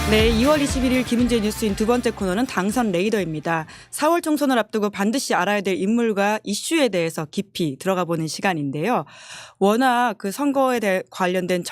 네, 2월 21일 김은재 뉴스인 두 번째 코너는 당선 레이더입니다. 4월 총선을 앞두고 반드시 알아야 될 인물과 이슈에 대해서 깊이 들어가 보는 시간인데요. 워낙 그 선거에 대해 관련된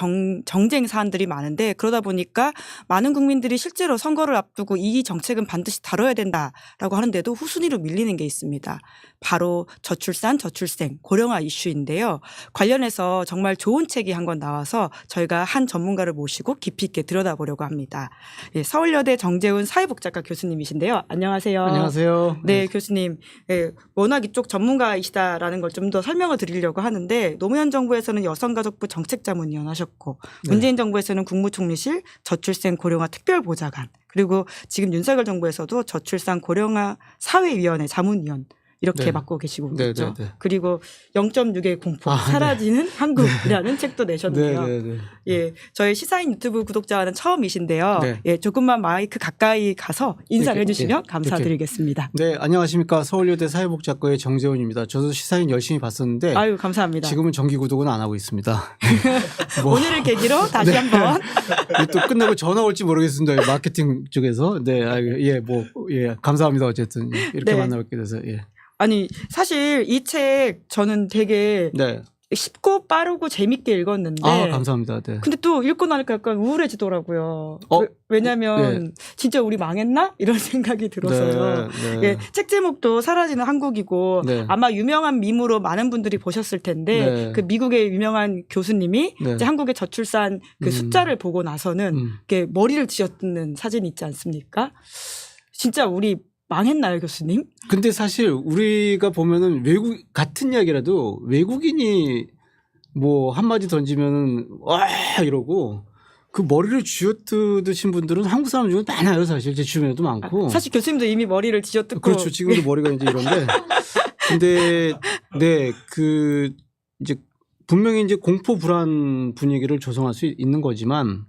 정쟁 사안들이 많은데 그러다 보니까 많은 국민들이 실제로 선거를 앞두고 이 정책은 반드시 다뤄야 된다라고 하는데도 후순위로 밀리는 게 있습니다. 바로 저출산, 저출생, 고령화 이슈인데요. 관련해서 정말 좋은 책이 한 권 나와서 저희가 한 전문가를 모시고 깊이 있게 들여다보려고 합니다. 예, 서울여대 정재훈 사회복지학과 교수님이신데요. 안녕하세요. 안녕하세요. 네, 교수님. 예, 워낙 이쪽 전문가이시다라는 걸 좀 더 설명을 드리려고 하는데 노무현 정부에서는 여성가족부 정책자문위원 하셨고 문재인 정부에서는 국무총리실 저출생 고령화 특별보좌관 그리고 지금 윤석열 정부에서도 저출산 고령화 사회위원회 자문위원 이렇게 맡고 계시고 있죠. 그리고 0.6의 공포 사라지는 한국이라는 책도 내셨는데요. 예, 저희 시사인 유튜브 구독자는 처음이신데요. 예, 조금만 마이크 가까이 가서 인사를 해주시면 감사드리겠습니다. 네, 안녕하십니까. 서울여대 사회복지학과의 정재훈입니다. 저도 시사인 열심히 봤었는데 아유, 감사합니다. 지금은 정기 구독은 안 하고 있습니다. 오늘을 계기로 다시 한번 또 끝나고 전화 올지 모르겠습니다. 마케팅 쪽에서. 네, 감사합니다. 어쨌든 이렇게 만나뵙게 돼서. 예. 아니 사실 이 책 저는 되게 쉽고 빠르고 재밌게 읽었는데 감사합니다. 네. 근데 또 읽고 나니까 약간 우울해지더라고요. 왜냐하면 진짜 우리 망했나? 이런 생각이 들어서요. 예, 책 제목도 사라지는 한국이고 아마 유명한 밈으로 많은 분들이 보셨을 텐데 그 미국의 유명한 교수님이 이제 한국의 저출산 그 숫자를 보고 나서는 이렇게 머리를 쥐어뜯는 사진이 있지 않습니까? 진짜 우리 망했나요, 교수님? 근데 사실 우리가 보면은 같은 이야기라도 외국인이 뭐 한마디 던지면은 와 이러고 그 머리를 쥐어뜯으신 분들은 한국 사람 중에 많아요, 사실. 제 주변에도 많고. 사실 교수님도 이미 머리를 쥐어뜯고. 그렇죠. 지금도 머리가 이제 이런데. 근데 이제 분명히 이제 공포 불안 분위기를 조성할 수 있는 거지만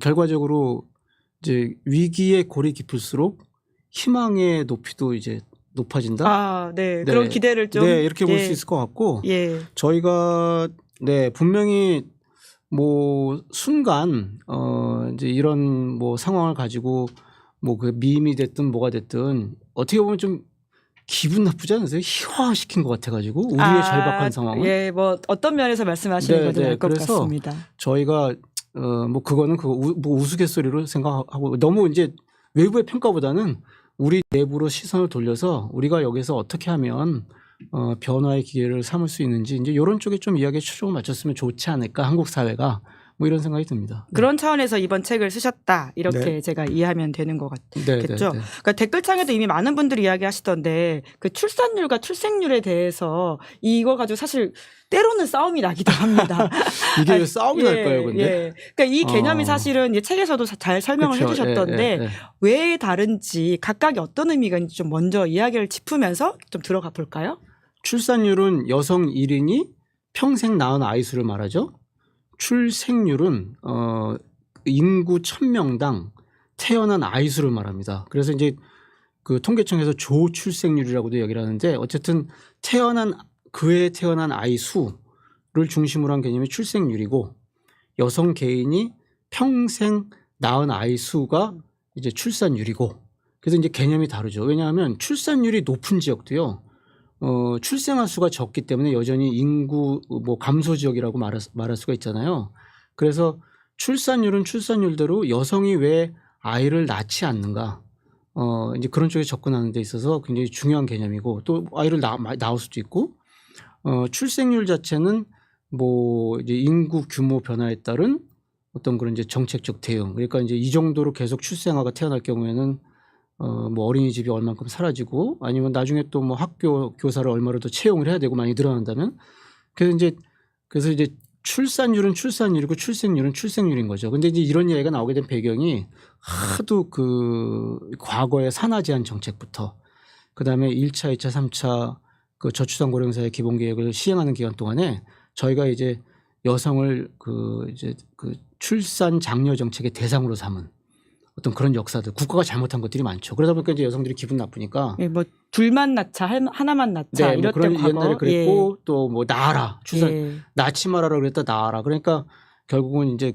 결과적으로 이제 위기의 골이 깊을수록 희망의 높이도 이제 높아진다. 그런 기대를 좀. 이렇게 볼 수 있을 것 같고. 저희가 분명히 뭐 순간 이제 이런 뭐 상황을 가지고 뭐 그 밈이 됐든 뭐가 됐든 어떻게 보면 좀 기분 나쁘지 않으세요? 희화시킨 것 같아가지고 우리의 절박한 상황은. 예, 뭐 어떤 면에서 말씀하시는 건지 알 것 같습니다. 저희가 뭐 그거는 뭐 우스갯소리로 생각하고 너무 이제 외부의 평가보다는 우리 내부로 시선을 돌려서 우리가 여기서 어떻게 하면 변화의 기회를 삼을 수 있는지 이제 이런 쪽에 좀 이야기에 초점을 맞췄으면 좋지 않을까 한국 사회가 뭐 이런 생각이 듭니다. 그런 차원에서 이번 책을 쓰셨다 이렇게 제가 이해하면 되는 것 같겠죠. 그러니까 댓글창에도 이미 많은 분들이 이야기하시던데 그 출산율과 출생률에 대해서 이거 가지고 사실 때로는 싸움이 나기도 합니다. 이게 왜 싸움이 날까요, 근데? 그러니까 이 개념이 사실은 이 책에서도 잘 설명을 해주셨던데 왜 다른지 각각이 어떤 의미가 있는지 좀 먼저 이야기를 짚으면서 좀 들어가 볼까요? 출산율은 여성 1인이 평생 낳은 아이 수를 말하죠. 출생률은 인구 1000명당 태어난 아이 수를 말합니다. 그래서 이제 그 통계청에서 조출생률이라고도 얘기를 하는데 어쨌든 그에 태어난 아이 수를 중심으로 한 개념이 출생률이고 여성 개인이 평생 낳은 아이 수가 이제 출산율이고 그래서 이제 개념이 다르죠. 왜냐하면 출산율이 높은 지역도요. 출생아 수가 적기 때문에 여전히 인구 뭐 감소 지역이라고 말할 수가 있잖아요. 그래서 출산율은 출산율대로 여성이 왜 아이를 낳지 않는가 이제 그런 쪽에 접근하는 데 있어서 굉장히 중요한 개념이고 또 아이를 낳을 수도 있고 출생률 자체는 뭐 이제 인구 규모 변화에 따른 어떤 그런 이제 정책적 대응 그러니까 이제 이 정도로 계속 출생아가 태어날 경우에는 뭐 어린이집이 얼만큼 사라지고 아니면 나중에 또 뭐 학교 교사를 얼마로 더 채용을 해야 되고 많이 늘어난다면 그래서 이제 출산율은 출산율이고 출생률은 출생률인 거죠. 근데 이제 이런 이야기가 나오게 된 배경이 하도 그 과거의 산하 제한 정책부터 그다음에 1차, 2차, 3차 그 저출산 고령 사회 기본 계획을 시행하는 기간 동안에 저희가 이제 여성을 그 출산 장려 정책의 대상으로 삼은 어떤 그런 역사들 국가가 잘못한 것들이 많죠. 그러다 보니까 이제 여성들이 기분 나쁘니까 뭐 둘만 낳자 하나만 낳자 뭐 그런 옛날에 그랬고 또 뭐 낳아라 출산 낳지 말아라 그랬다 낳아라 그러니까 결국은 이제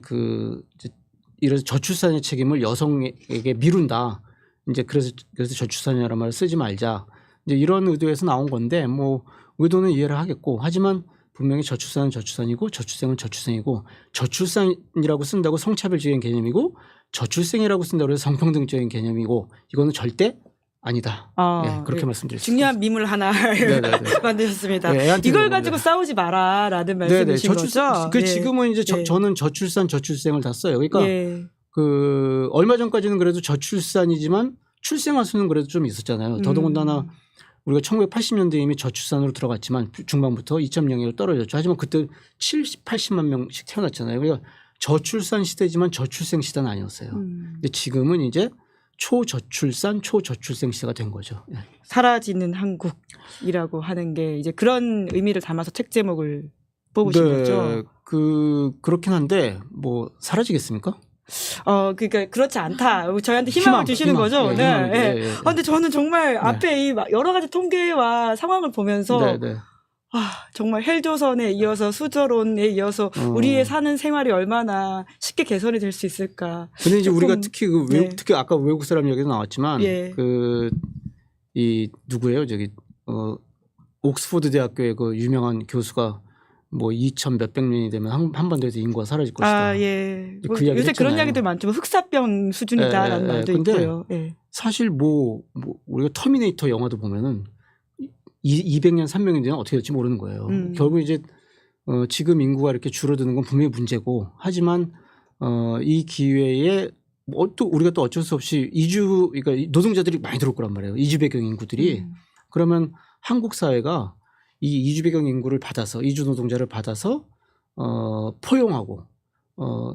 이래서 저출산의 책임을 여성에게 미룬다. 이제 그래서 저출산이라는 말을 쓰지 말자. 이제 이런 의도에서 나온 건데 뭐 의도는 이해를 하겠고 하지만 분명히 저출산은 저출산이고 저출생은 저출생이고 저출산이라고 쓴다고 성차별적인 개념이고 저출생이라고 쓴다고 해서 성평등적인 개념이고 이거는 절대 아니다. 예, 그렇게 말씀드렸습니다. 중요한 미물 하나 만드셨습니다. 네, 이걸 가지고 싸우지 마라라는 말씀이신 거죠? 그 지금은 이제 저는 저출산 저출생을 다 써요. 그러니까 그 얼마 전까지는 그래도 저출산이지만 출생아 수는 그래도 좀 있었잖아요. 더더군다나 우리가 1980년대 이미 저출산으로 들어갔지만 중반부터 2.0으로 떨어졌죠. 하지만 그때 70, 80만 명씩 태어났잖아요. 그러니까 저출산 시대지만 저출생 시대는 아니었어요. 근데 지금은 이제 초저출산 초저출생 시대가 된 거죠. 예. 사라지는 한국이라고 하는 게 이제 그런 의미를 담아서 책 제목을 뽑으신 거죠. 그렇긴 한데 뭐 사라지겠습니까? 그러니까 그렇지 않다. 저희한테 희망을 주시는 거죠. 근데 저는 정말 앞에 이 여러 가지 통계와 상황을 보면서 정말 헬조선에 이어서 수저론에 이어서 우리의 사는 생활이 얼마나 쉽게 개선이 될 수 있을까. 근데 이제 우리가 특히 특히 아까 외국 사람 얘기도 나왔지만 이 누구예요? 저기 옥스퍼드 대학교의 그 유명한 교수가 뭐 2천 몇백 년이 되면 한반도에서 인구가 사라질 것이다. 뭐 그 요새 그런 이야기들 많죠. 흑사병 수준이다라는 말도 있고요. 사실 뭐 우리가 터미네이터 영화도 보면은 200년 300년 되면 어떻게 될지 모르는 거예요. 결국 이제 지금 인구가 이렇게 줄어드는 건 분명히 문제고 하지만 이 기회에 또 우리가 또 어쩔 수 없이 그러니까 노동자들이 많이 들어올 거란 말이에요. 이주 배경 인구들이. 그러면 한국 사회가 이 이주 배경 인구를 받아서 이주 노동자를 받아서 포용하고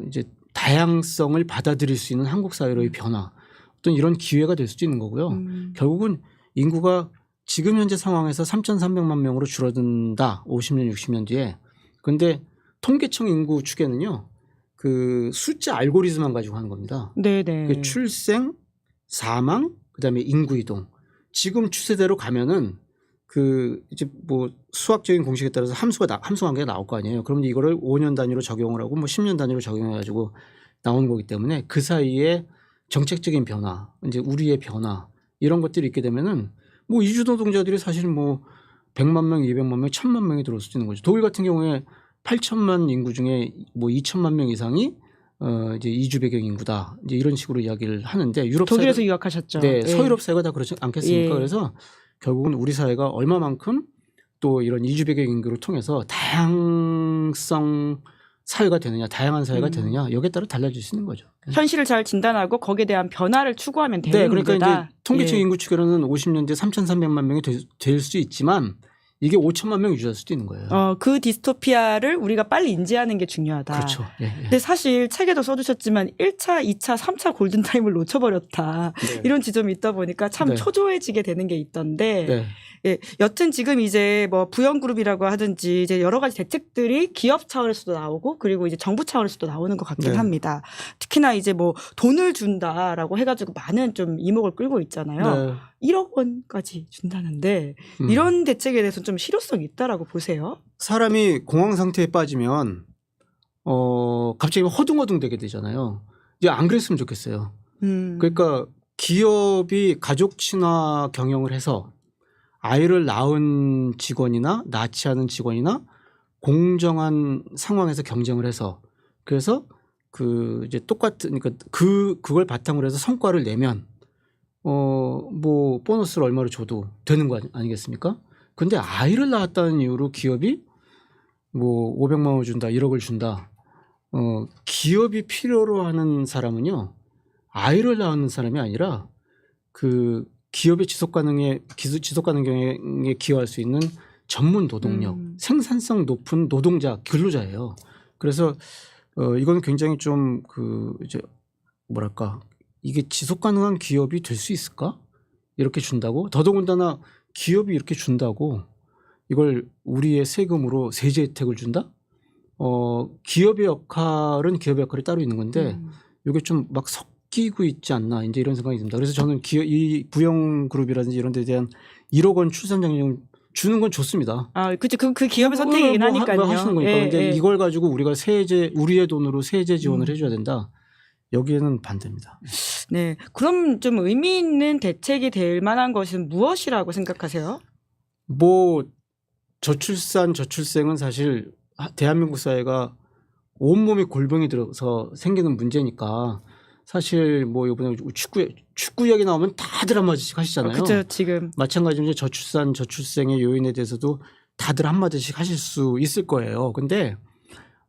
이제 다양성을 받아들일 수 있는 한국 사회로의 변화 어떤 이런 기회가 될 수도 있는 거고요. 결국은 인구가 지금 현재 상황에서 3,300만 명으로 줄어든다. 50년 60년 뒤에. 그런데 통계청 인구 추계는요. 그 숫자 알고리즘만 가지고 하는 겁니다. 그 출생, 사망, 그다음에 인구 이동. 지금 추세대로 가면은 그 이제 뭐 수학적인 공식에 따라서 함수 관계가 나올 거 아니에요. 그러면 이거를 5년 단위로 적용을 하고 뭐 10년 단위로 적용해 가지고 나오는 거기 때문에 그 사이에 정책적인 변화, 이제 우리의 변화 이런 것들이 있게 되면은 뭐 이주 노동자들이 사실 뭐 100만 명, 200만 명, 1000만 명이 들어올 수 있는 거죠. 독일 같은 경우에 8천만 인구 중에 뭐 2천만 명 이상이 이제 이주 배경 인구다. 이제 이런 식으로 이야기를 하는데 유럽 독일에서 유학하셨죠. 네, 서유럽 사회가 다 그렇지 않겠습니까? 그래서 결국은 우리 사회가 얼마만큼 또 이런 이주 배경 인구를 통해서 다양성 사회가 되느냐, 다양한 사회가 되느냐 여기에 따라 달라질 수 있는 거죠. 현실을 잘 진단하고 거기에 대한 변화를 추구하면 되는 그러니까 문제다. 이제 통계청 인구 추계로는 50년 뒤에 3,300만 명이 될 수 있지만 이게 5천만 명 유지할 수도 있는 거예요. 그 디스토피아를 우리가 빨리 인지하는 게 중요하다. 그렇죠. 근데 사실 책에도 써주셨지만 1차, 2차, 3차 골든타임을 놓쳐버렸다. 이런 지점이 있다 보니까 참 초조해지게 되는 게 있던데 여튼 지금 이제 뭐 부영그룹이라고 하든지 이제 여러 가지 대책들이 기업 차원에서도 나오고 그리고 이제 정부 차원에서도 나오는 것 같긴 합니다. 특히나 이제 뭐 돈을 준다라고 해가지고 많은 좀 이목을 끌고 있잖아요. 1억 원까지 준다는데 이런 대책에 대해서 좀 실효성이 있다라고 보세요? 사람이 공황 상태에 빠지면 갑자기 허둥허둥 되게 되잖아요. 이제 안 그랬으면 좋겠어요. 그러니까 기업이 가족 친화 경영을 해서 아이를 낳은 직원이나 낳지 않은 직원이나 공정한 상황에서 경쟁을 해서 그래서 그 이제 똑같은 그러니까 그걸 바탕으로 해서 성과를 내면 뭐 보너스를 얼마를 줘도 되는 거 아니겠습니까? 근데 아이를 낳았다는 이유로 기업이 뭐 500만 원 준다, 1억을 준다. 기업이 필요로 하는 사람은요. 아이를 낳는 사람이 아니라 그 기업의 지속 가능에 기여할 수 있는 전문 노동력, 생산성 높은 노동자, 근로자예요. 그래서 이거는 굉장히 좀 이제 뭐랄까 이게 지속 가능한 기업이 될 수 있을까? 이렇게 준다고? 더더군다나 기업이 이렇게 준다고 이걸 우리의 세금으로 세제 혜택을 준다? 기업의 역할은 기업의 역할이 따로 있는 건데 이게 좀 막 섞이고 있지 않나 이제 이런 생각이 듭니다. 그래서 저는 이 부영그룹이라든지 이런 데 대한 1억 원 출산장려금 주는 건 좋습니다. 그렇죠. 그 기업의 선택이긴 하니까요. 하시는 거니까. 근데 이걸 가지고 우리가 우리의 돈으로 세제 지원을 해줘야 된다. 여기에는 반대입니다. 네. 그럼 좀 의미 있는 대책이 될 만한 것은 무엇이라고 생각하세요? 뭐 저출산 저출생은 사실 대한민국 사회가 온몸이 골병이 들어서 생기는 문제니까 사실 뭐 이번에 축구 얘기 나오면 다들 한마디씩 하시잖아요. 그렇죠. 지금 마찬가지로 저출산 저출생의 요인에 대해서도 다들 한마디씩 하실 수 있을 거예요. 근데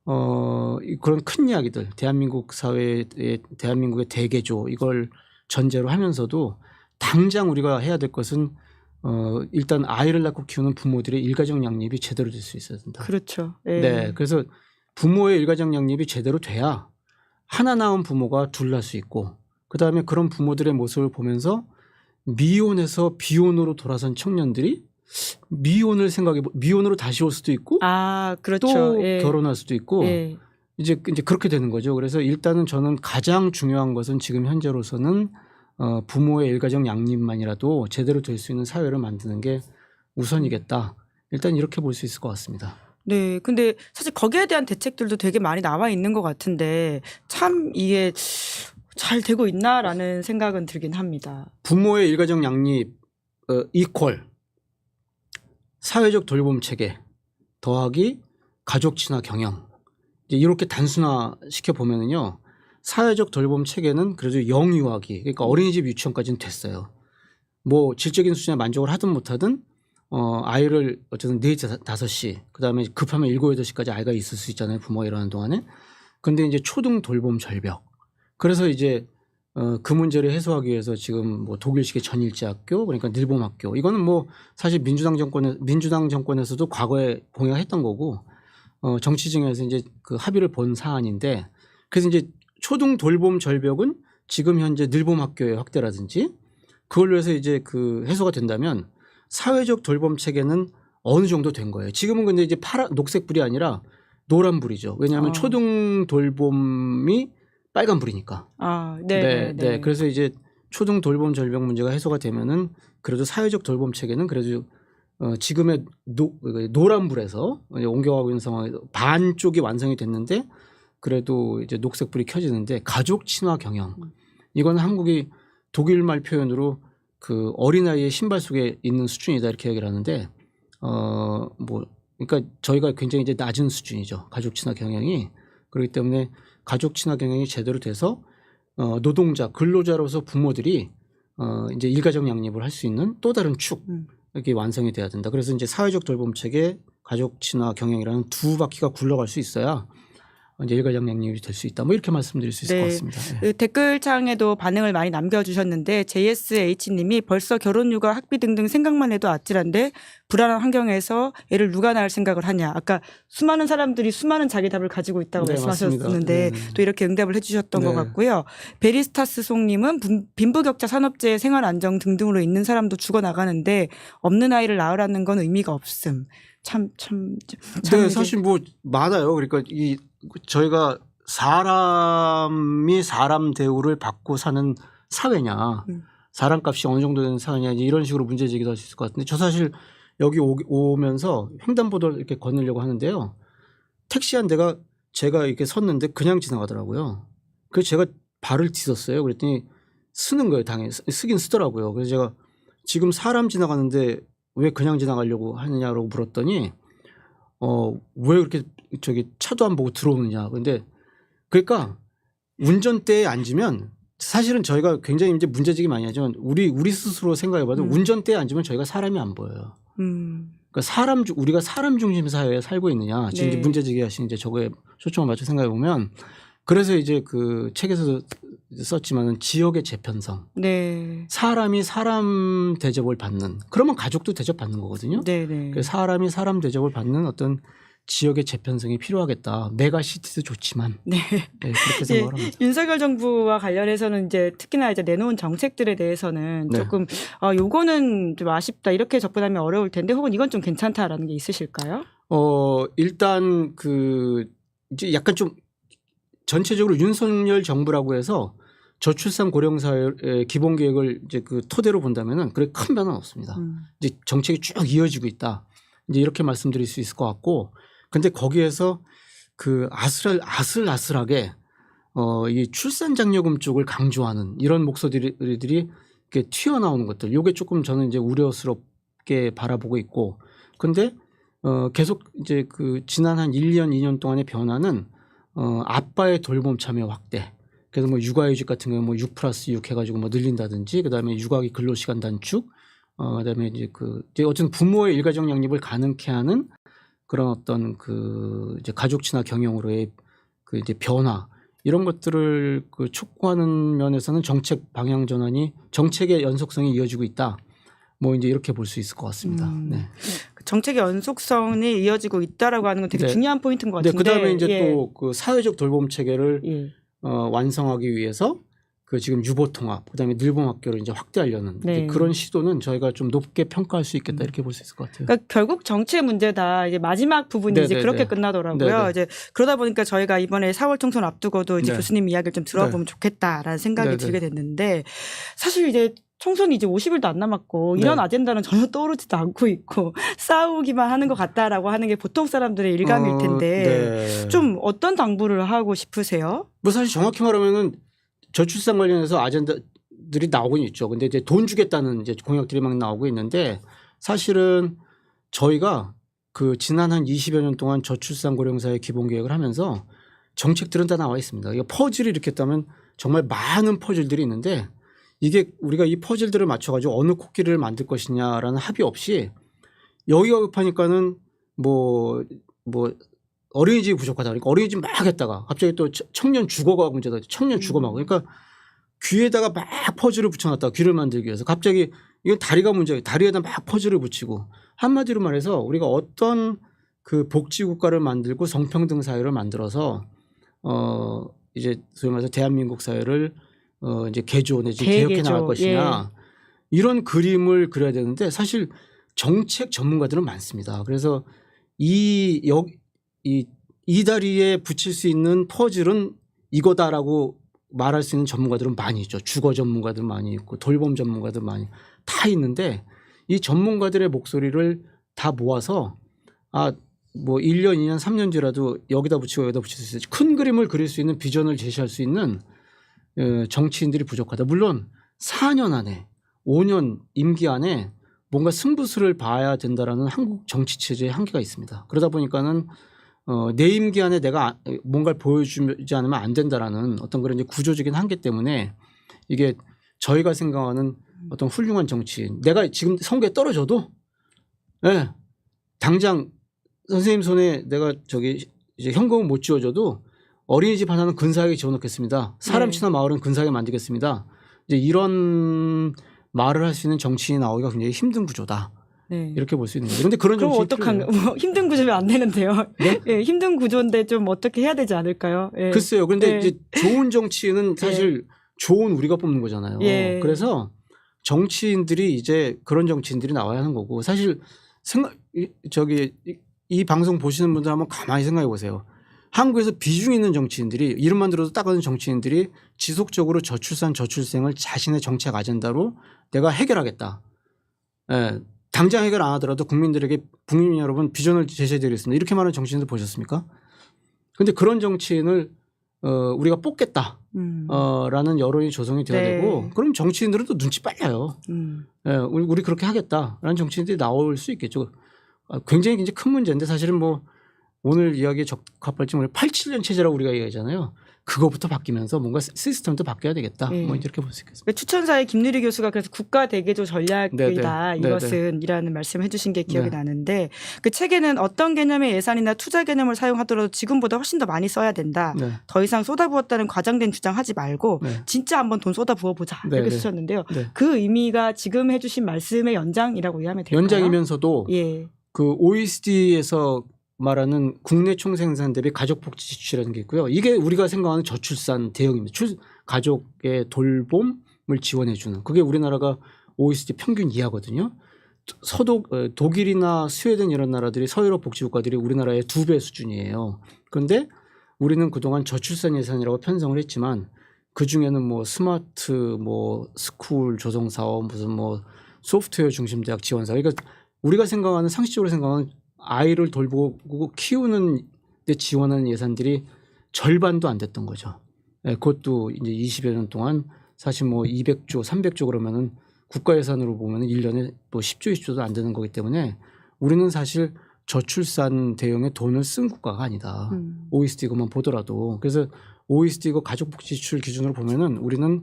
그런 큰 이야기들 대한민국 사회의 대한민국의 대개조 이걸 전제로 하면서도 당장 우리가 해야 될 것은 일단 아이를 낳고 키우는 부모들의 일가정 양립이 제대로 될 수 있어야 된다. 그렇죠. 예. 네, 그래서 부모의 일가정 양립이 제대로 돼야 하나 낳은 부모가 둘 낳을 수 있고 그다음에 그런 부모들의 모습을 보면서 미혼에서 비혼으로 돌아선 청년들이 미혼으로 다시 올 수도 있고 아, 그렇죠. 또 예. 결혼할 수도 있고 예. 이제 그렇게 되는 거죠. 그래서 일단은 저는 가장 중요한 것은 지금 현재로서는 부모의 일가정 양립만이라도 제대로 될 수 있는 사회를 만드는 게 우선이겠다. 일단 이렇게 볼 수 있을 것 같습니다. 네. 근데 사실 거기에 대한 대책들도 되게 많이 나와 있는 것 같은데 참 이게 잘 되고 있나라는 생각은 들긴 합니다. 부모의 일가정 양립 이퀄 사회적 돌봄 체계 더하기 가족 친화 경영 이제 이렇게 단순화 시켜 보면은요 사회적 돌봄 체계는 그래도 영유아기 그러니까 어린이집 유치원까지는 됐어요. 뭐 질적인 수준에 만족을 하든 못하든 아이를 어쨌든 4, 5시 그다음에 급하면 7, 8시까지 아이가 있을 수 있잖아요. 부모가 일하는 동안에. 근데 이제 초등 돌봄 절벽. 그래서 이제 그 문제를 해소하기 위해서 지금 뭐 독일식의 전일제학교 그러니까 늘봄학교 이거는 뭐 사실 민주당 정권에서도 과거에 공약했던 거고 정치진에서 이제 그 합의를 본 사안인데 그래서 이제 초등 돌봄 절벽은 지금 현재 늘봄학교의 확대라든지 그걸로 해서 이제 그 해소가 된다면 사회적 돌봄 체계는 어느 정도 된 거예요. 지금은 근데 이제 녹색불이 아니라 노란불이죠. 왜냐하면 초등 돌봄이 빨간불이니까. 아, 네. 네. 그래서 이제 초등 돌봄 절벽 문제가 해소가 되면은 그래도 사회적 돌봄 체계는 그래도 지금의 노란불에서 옮겨가고 있는 상황에서 반쪽이 완성이 됐는데 그래도 이제 녹색불이 켜지는데 가족 친화 경영. 이건 한국이 독일말 표현으로 그 어린아이의 신발 속에 있는 수준이다 이렇게 얘기를 하는데 뭐 그러니까 저희가 굉장히 이제 낮은 수준이죠. 가족 친화 경영이. 그렇기 때문에 가족 친화 경영이 제대로 돼서 노동자 근로자로서 부모들이 이제 일가정 양립을 할 수 있는 또 다른 축 이렇게 완성이 돼야 된다. 그래서 이제 사회적 돌봄 체계 가족 친화 경영이라는 두 바퀴가 굴러갈 수 있어야 이제 일가정 양립이 될 수 있다. 뭐 이렇게 말씀드릴 수 있을 것 같습니다. 네. 그 댓글창에도 반응을 많이 남겨주셨는데 JSH님이 벌써 결혼, 육아, 학비 등등 생각만 해도 아찔한데 불안한 환경에서 애를 누가 낳을 생각을 하냐. 아까 수많은 사람들이 수많은 자기 답을 가지고 있다고 네, 말씀하셨는데 또 이렇게 응답을 해주셨던 것 네. 같고요. 베리스타스 송님은 빈부격차, 산업재해, 생활안정 등등으로 있는 사람도 죽어나가는데 없는 아이를 낳으라는 건 의미가 없음. 네, 사실 뭐 많아요. 그러니까 저희가 사람이 사람 대우를 받고 사는 사회냐, 사람값이 어느 정도 되는 사회냐 이런 식으로 문제 제기도 할 수 있을 것 같은데 저 사실 여기 오면서 횡단보도를 이렇게 건너려고 하는데요. 택시 한 대가 제가 이렇게 섰는데 그냥 지나가더라고요. 그래서 제가 발을 디뎠어요. 그랬더니 쓰는 거예요. 당연히 쓰긴 쓰더라고요. 그래서 제가 지금 사람 지나가는데 왜 그냥 지나가려고 하느냐고 물었더니 왜 그렇게 저기 차도 안 보고 들어오느냐. 근데 그러니까 운전대에 앉으면 사실은 저희가 굉장히 이제 문제제기 많이 하지만 우리 스스로 생각해봐도 운전대에 앉으면 저희가 사람이 안 보여요. 그러니까 우리가 사람 중심 사회에 살고 있느냐. 지금 네. 이제 문제제기 하신 이제 저거에 초점을 맞춰 생각해 보면 그래서 이제 그 책에서도 썼지만은 지역의 재편성. 네. 사람이 사람 대접을 받는. 그러면 가족도 대접받는 거거든요. 네. 그래서 사람이 사람 대접을 받는 어떤 지역의 재편성이 필요하겠다. 메가시티도 좋지만. 네. 네, 그렇게 생각을 합니다. 윤석열 정부와 관련해서는 이제 특히나 이제 내놓은 정책들에 대해서는 네. 조금 요거는 좀 아쉽다 이렇게 접근하면 어려울 텐데 혹은 이건 좀 괜찮다라는 게 있으실까요? 일단 이제 약간 좀 전체적으로 윤석열 정부라고 해서 저출산 고령사회 기본 계획을 이제 그 토대로 본다면은 그래 큰 변화는 없습니다. 이제 정책이 쭉 이어지고 있다. 이제 이렇게 말씀드릴 수 있을 것 같고, 근데 거기에서 그 아슬아슬하게 이 출산장려금 쪽을 강조하는 이런 목소리들이 이렇게 튀어나오는 것들, 요게 조금 저는 이제 우려스럽게 바라보고 있고, 근데 계속 이제 그 지난 한 1년, 2년 동안의 변화는 아빠의 돌봄 참여 확대. 그래서 뭐 육아휴직 같은 경우 뭐 6+6 해가지고 뭐 늘린다든지, 그다음에 육아기 근로시간 단축, 그다음에 이제 이제 어쨌든 부모의 일가정 양립을 가능케 하는 그런 어떤 이제 가족 친화 경영으로의 이제 변화, 이런 것들을 촉구하는 면에서는 정책 방향 전환이, 정책의 연속성이 이어지고 있다. 뭐 이제 이렇게 볼 수 있을 것 같습니다. 네. 정책의 연속성이 이어지고 있다라고 하는 건 되게 네. 중요한 포인트인 것 네, 같은데. 그다음에 이제 예. 또 그 사회적 돌봄 체계를 예. 완성하기 위해서 지금 유보통합, 그다음에 늘봄학교를 이제 확대하려는 네. 이제 그런 시도는 저희가 좀 높게 평가할 수 있겠다, 이렇게 볼 수 있을 것 같아요. 그러니까 결국 정치의 문제다. 이제 마지막 부분이 네, 이제 네, 그렇게 네. 끝나더라고요. 네, 네. 이제 그러다 보니까 저희가 이번에 4월 총선 앞두고도 이제 네. 교수님 이야기를 좀 들어보면 좋겠다라는 생각이 네, 네. 들게 됐는데, 사실 이제 총선이 이제 50일도 안 남았고 이런 네. 아젠다는 전혀 떠오르지도 않고 있고 싸우기만 하는 것 같다라고 하는 게 보통 사람들의 일감일 텐데 네. 좀 어떤 당부를 하고 싶으세요? 뭐 사실 정확히 말하면은 저출산 관련해서 아젠다들이 나오곤 있죠. 근데 이제 돈 주겠다는 이제 공약들이 막 나오고 있는데, 사실은 저희가 지난 한 20여 년 동안 저출산 고령사회 기본 계획을 하면서 정책들은 다 나와 있습니다. 이거 퍼즐을 이렇게 따면 정말 많은 퍼즐들이 있는데, 이게 우리가 이 퍼즐들을 맞춰가지고 어느 코끼리를 만들 것이냐라는 합의 없이 여기가 급하니까는 뭐 어린이집이 부족하다 그러니까 어린이집 막 했다가 갑자기 또 청년 주거가 문제다. 청년 주거막. 그러니까 귀에다가 막 퍼즐을 붙여놨다가 귀를 만들기 위해서 갑자기 이건 다리가 문제예요. 다리에다 막 퍼즐을 붙이고, 한마디로 말해서 우리가 어떤 복지국가를 만들고 성평등 사회를 만들어서 이제 소위 말해서 대한민국 사회를 이제 개조 내지 개혁해 나갈 것이냐, 이런 그림을 그려야 되는데 사실 정책 전문가들은 많습니다. 그래서 이 다리에 붙일 수 있는 퍼즐은 이거다라고 말할 수 있는 전문가들은 많이 있죠. 주거 전문가들 많이 있고 돌봄 전문가들 많이 다 있는데, 이 전문가들의 목소리를 다 모아서 뭐 1년, 2년, 3년 뒤라도 여기다 붙이고 여기다 붙일 수 있어요. 큰 그림을 그릴 수 있는 비전을 제시할 수 있는 정치인들이 부족하다. 물론 4년 안에 5년 임기 안에 뭔가 승부수를 봐야 된다라는 한국 정치 체제의 한계가 있습니다. 그러다 보니까는 내 임기 안에 내가 뭔가를 보여주지 않으면 안 된다라는 어떤 그런 이제 구조적인 한계 때문에 이게 저희가 생각하는 어떤 훌륭한 정치인, 내가 지금 선거에 떨어져도 당장 선생님 손에 내가 이제 현금을 못 쥐어줘도 어린이집 하나는 근사하게 지어놓겠습니다. 사람 친화 마을은 근사하게 만들겠습니다. 이제 이런 말을 할 수 있는 정치인이 나오기가 굉장히 힘든 구조다. 네. 이렇게 볼 수 있는 거예요. 그런데 그런 그럼 정치인이 뭐 힘든 구조면 안 되는데요. 네? 예, 힘든 구조인데 좀 어떻게 해야 되지 않을까요? 예. 글쎄요. 그런데 예. 이제 좋은 정치인은 사실 좋은 우리가 뽑는 거잖아요. 예. 그래서 정치인들이 이제 그런 정치인들이 나와야 하는 거고, 사실 이 방송 보시는 분들 한번 가만히 생각해 보세요. 한국에서 비중 있는 정치인들이, 이름만 들어도 따가는 정치인들이 지속적으로 저출생을 자신의 정책 아젠다로 내가 해결하겠다. 당장 해결 안 하더라도 국민 여러분 비전을 제시해 드리겠습니다. 이렇게 말하는 정치인들 보셨습니까? 그런데 그런 정치인을 우리가 뽑겠다. 라는 여론이 조성이 돼야 네. 되고, 그럼 정치인들은 또 눈치 빨라요. 우리 그렇게 하겠다라는 정치인들이 나올 수 있겠죠. 굉장히 이제 큰 문제인데, 사실은 뭐 오늘 이야기에 적합할지 모르겠는데 87년 체제라고 우리가 얘기하잖아요. 그거부터 바뀌면서 뭔가 시스템도 바뀌어야 되겠다. 네. 뭐 이렇게 볼 수 있겠습니다. 그러니까 추천사의 김유리 교수가 그래서 국가 대개조 전략이다. 네네. 이것은 이라는 말씀을 해주신 게 기억이 네. 나는데, 그 책에는 어떤 개념의 예산이나 투자 개념을 사용하더라도 지금보다 훨씬 더 많이 써야 된다. 네. 더 이상 쏟아부었다는 과장된 주장하지 말고 네. 진짜 한번 돈 쏟아부어보자. 네, 이렇게 네. 쓰셨는데요. 네. 그 의미가 지금 해주신 말씀의 연장이라고 이해하면 될까요? 연장이면서도 예. OECD에서 말하는 국내 총생산 대비 가족복지 지출이라는 게 있고요. 이게 우리가 생각하는 저출산 대응입니다. 가족의 돌봄을 지원해 주는, 그게 우리나라가 OECD 평균 이하거든요. 독일이나 스웨덴 이런 나라들이, 서유럽 복지국가들이 우리나라의 2배 수준이에요. 그런데 우리는 그동안 저출산 예산이라고 편성을 했지만, 그중에는 뭐 스마트 뭐 스쿨 조성 사업, 무슨 뭐 소프트웨어 중심 대학 지원 사업, 그러니까 우리가 생각하는, 상식적으로 생각하는 아이를 돌보고 키우는 데 지원하는 예산들이 절반도 안 됐던 거죠. 예, 그것도 이제 20여 년 동안 사실 뭐 200조, 300조 그러면은 국가 예산으로 보면은 1년에 뭐 10조, 20조도 안 되는 거기 때문에 우리는 사실 저출산 대응에 돈을 쓴 국가가 아니다. OECD 것만 보더라도. 그래서 OECD 거 가족복지 지출 기준으로 보면은 우리는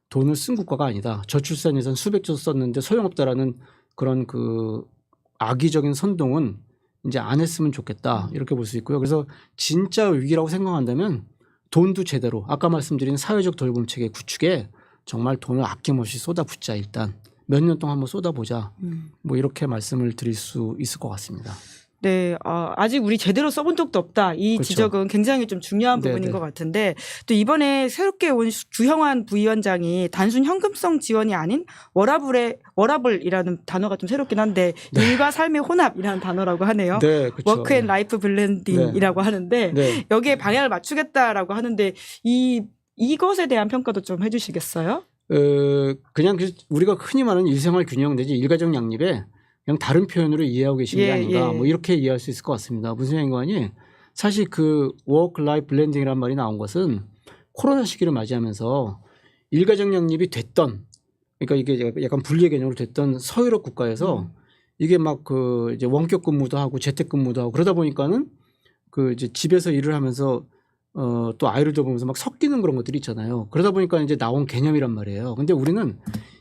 돈을 쓴 국가가 아니다. 저출산 예산 수백조 썼는데 소용없다라는 그런 그 악의적인 선동은 이제 안 했으면 좋겠다. 이렇게 볼 수 있고요. 그래서 진짜 위기라고 생각한다면 돈도 제대로 아까 말씀드린 사회적 돌봄 체계 구축에 정말 돈을 아낌없이 쏟아붓자. 일단 몇 년 동안 한번 쏟아보자. 뭐 이렇게 말씀을 드릴 수 있을 것 같습니다. 네, 아직 우리 제대로 써본 적도 없다. 이 그렇죠. 지적은 굉장히 좀 중요한 부분인 네네. 것 같은데 또 이번에 새롭게 온 주형환 부위원장이 단순 현금성 지원이 아닌 워라블이라는 단어가 좀 새롭긴 한데 일과 삶의 혼합이라는 단어라고 하네요. 네, 그렇죠. 워크 앤 라이프 블렌딩이라고 하는데 네. 여기에 방향을 맞추겠다라고 하는데 이것에 대한 평가도 좀 해주시겠어요? 그냥 우리가 흔히 말하는 일생활 균형 내지 일가정 양립에 그냥 다른 표현으로 이해하고 계신 게 아닌가 뭐 이렇게 이해할 수 있을 것 같습니다. 무슨 얘기인가니 사실 그 워크 라이프 블렌딩이라는 말이 나온 것은 코로나 시기를 맞이하면서 일가정 양립이 됐던 그러니까 이게 약간 분리의 개념으로 됐던 서유럽 국가에서 이게 막 그 이제 원격 근무도 하고 재택 근무도 하고 그러다 보니까는 그 이제 집에서 일을 하면서 또 아이를 돌보면서 막 섞이는 그런 것들이 있잖아요. 그러다 보니까 이제 나온 개념이란 말이에요. 근데 우리는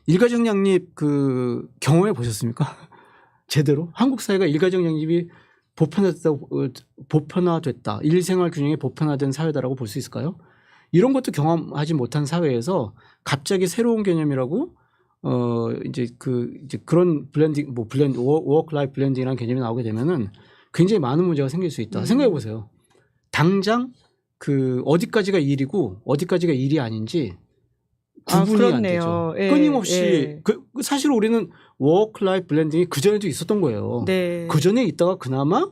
일가정 양립 그 경험해 보셨습니까? 제대로 한국 사회가 일가정 양립이 보편화됐다. 일생활 균형이 보편화된 사회다라고 볼 수 있을까요? 이런 것도 경험하지 못한 사회에서 갑자기 새로운 개념이라고 이제 그런 블렌딩 워크 라이프 블렌딩이라는 개념이 나오게 되면은 굉장히 많은 문제가 생길 수 있다. 생각해 보세요. 당장 그 어디까지가 일이고 어디까지가 일이 아닌지 구분이 안 되죠. 예, 끊임없이 예. 사실 우리는 워크 라이프 블렌딩이 그 전에도 있었던 거예요. 네. 그 전에 있다가 그나마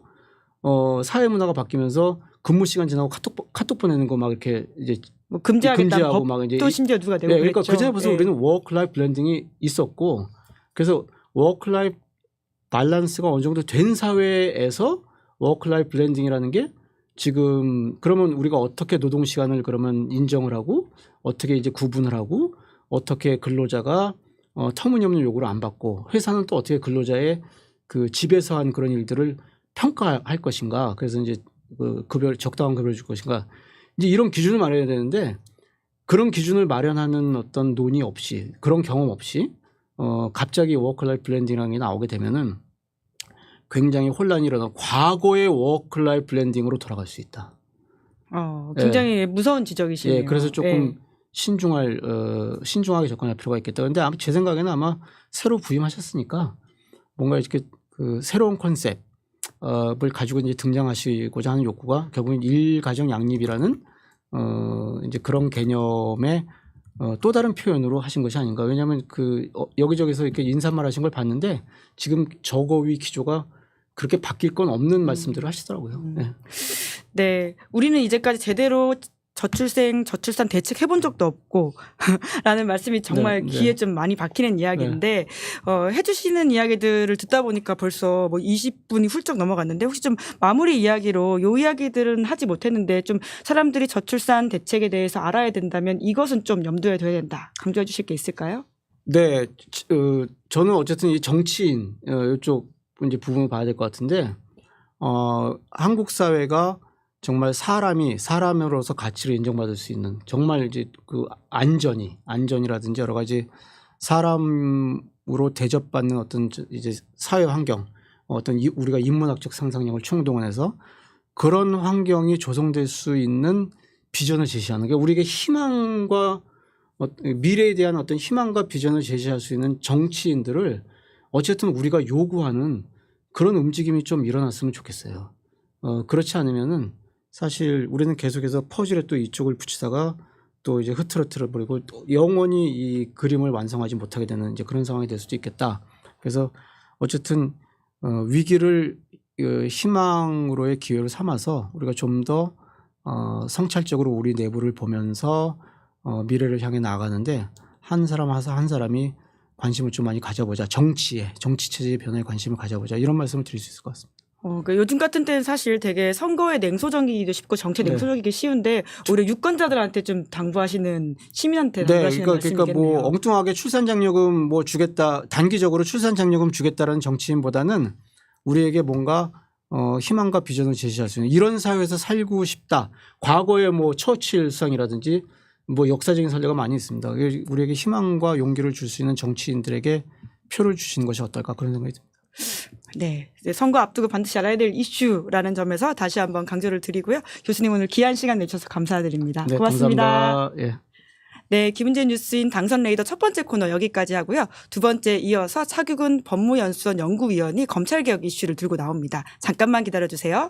사회 문화가 바뀌면서 근무 시간 지나고 카톡 보내는 거 막 이렇게 이제 뭐 금지하겠다는 금지하고 막 이제 법도 심지어 누가 내고 그러니까 그랬죠. 그 전에 벌써 예. 우리는 워크 라이프 블렌딩이 있었고 그래서 워크 라이프 밸런스가 어느 정도 된 사회에서 워크 라이프 블렌딩이라는 게 지금 그러면 우리가 어떻게 노동 시간을 그러면 인정을 하고 어떻게 이제 구분을 하고 어떻게 근로자가 터무니없는 요구를 안 받고 회사는 또 어떻게 근로자의 그 집에서 한 그런 일들을 평가할 것인가. 그래서 이제 그 적당한 급여를 줄 것인가. 이제 이런 기준을 마련해야 되는데 그런 기준을 마련하는 어떤 논의 없이 그런 경험 없이 갑자기 워크 라이프 블렌딩이라는 게 나오게 되면은 굉장히 혼란이 일어나 과거의 워크 라이프 블렌딩으로 돌아갈 수 있다. 굉장히 무서운 지적이시네요. 예, 그래서 조금 예. 신중하게 접근할 필요가 있겠다. 그런데 아마 제 생각에는 아마 새로 부임하셨으니까 뭔가 이렇게 그 새로운 컨셉을 가지고 이제 등장하시고자 하는 욕구가 결국은 일가정 양립이라는 이제 그런 개념의 또 다른 표현으로 하신 것이 아닌가. 왜냐하면 그 여기저기서 이렇게 인사말 하신 걸 봤는데 지금 저거위 기조가 그렇게 바뀔 건 없는 말씀들을 하시더라고요. 네. 네, 우리는 이제까지 제대로 저출산 대책 해본 적도 없고 라는 말씀이 정말 네, 네. 귀에 좀 많이 박히는 이야기인데 해주시는 이야기들을 듣다 보니까 벌써 뭐 20분이 훌쩍 넘어갔는데 혹시 좀 마무리 이야기로 요 이야기들은 하지 못했는데 좀 사람들이 저출산 대책에 대해서 알아야 된다면 이것은 좀 염두에 둬야 된다. 강조해 주실 게 있을까요? 네, 저는 어쨌든 이 정치인 이쪽 이제 부분을 봐야 될 것 같은데 한국 사회가 정말 사람이 사람으로서 가치를 인정받을 수 있는 정말 이제 그 안전이라든지 여러 가지 사람으로 대접받는 어떤 이제 사회 환경 어떤 우리가 인문학적 상상력을 총동원해서 그런 환경이 조성될 수 있는 비전을 제시하는 게 우리에게 희망과 미래에 대한 어떤 희망과 비전을 제시할 수 있는 정치인들을 어쨌든 우리가 요구하는 그런 움직임이 좀 일어났으면 좋겠어요. 그렇지 않으면은 사실 우리는 계속해서 퍼즐에 또 이쪽을 붙이다가 또 이제 흐트러트려 버리고 영원히 이 그림을 완성하지 못하게 되는 이제 그런 상황이 될 수도 있겠다. 그래서 어쨌든 위기를 희망으로의 기회를 삼아서 우리가 좀 더 성찰적으로 우리 내부를 보면서 미래를 향해 나아가는데 한 사람이 관심을 좀 많이 가져보자. 정치 체제의 변화에 관심을 가져보자. 이런 말씀을 드릴 수 있을 것 같습니다. 그러니까 요즘 같은 때는 사실 되게 선거에 냉소적이기도 쉽고 정치에 네. 냉소적이기 쉬운데 오히려 유권자들한테 좀 당부하시는 시민한테 네, 당부하시는 그러니까 말씀이겠네요. 뭐 엉뚱하게 출산장려금 뭐 주겠다, 단기적으로 출산장려금 주겠다라는 정치인보다는 우리에게 뭔가 희망과 비전을 제시할 수 있는 이런 사회에서 살고 싶다. 과거에 뭐 처칠성이라든지 뭐 역사적인 사례가 많이 있습니다. 우리에게 희망과 용기를 줄 수 있는 정치인들에게 표를 주시는 것이 어떨까 그런 생각이 듭니다. 네. 이제 선거 앞두고 반드시 알아야 될 이슈라는 점에서 다시 한번 강조를 드리고요. 교수님 오늘 귀한 시간 내주셔서 감사드립니다. 네, 고맙습니다. 감사합니다. 예. 네, 김은재 뉴스인 당선 레이더 첫 번째 코너 여기까지 하고요. 두 번째 이어서 차규근 법무연수원 연구위원이 검찰개혁 이슈를 들고 나옵니다. 잠깐만 기다려주세요.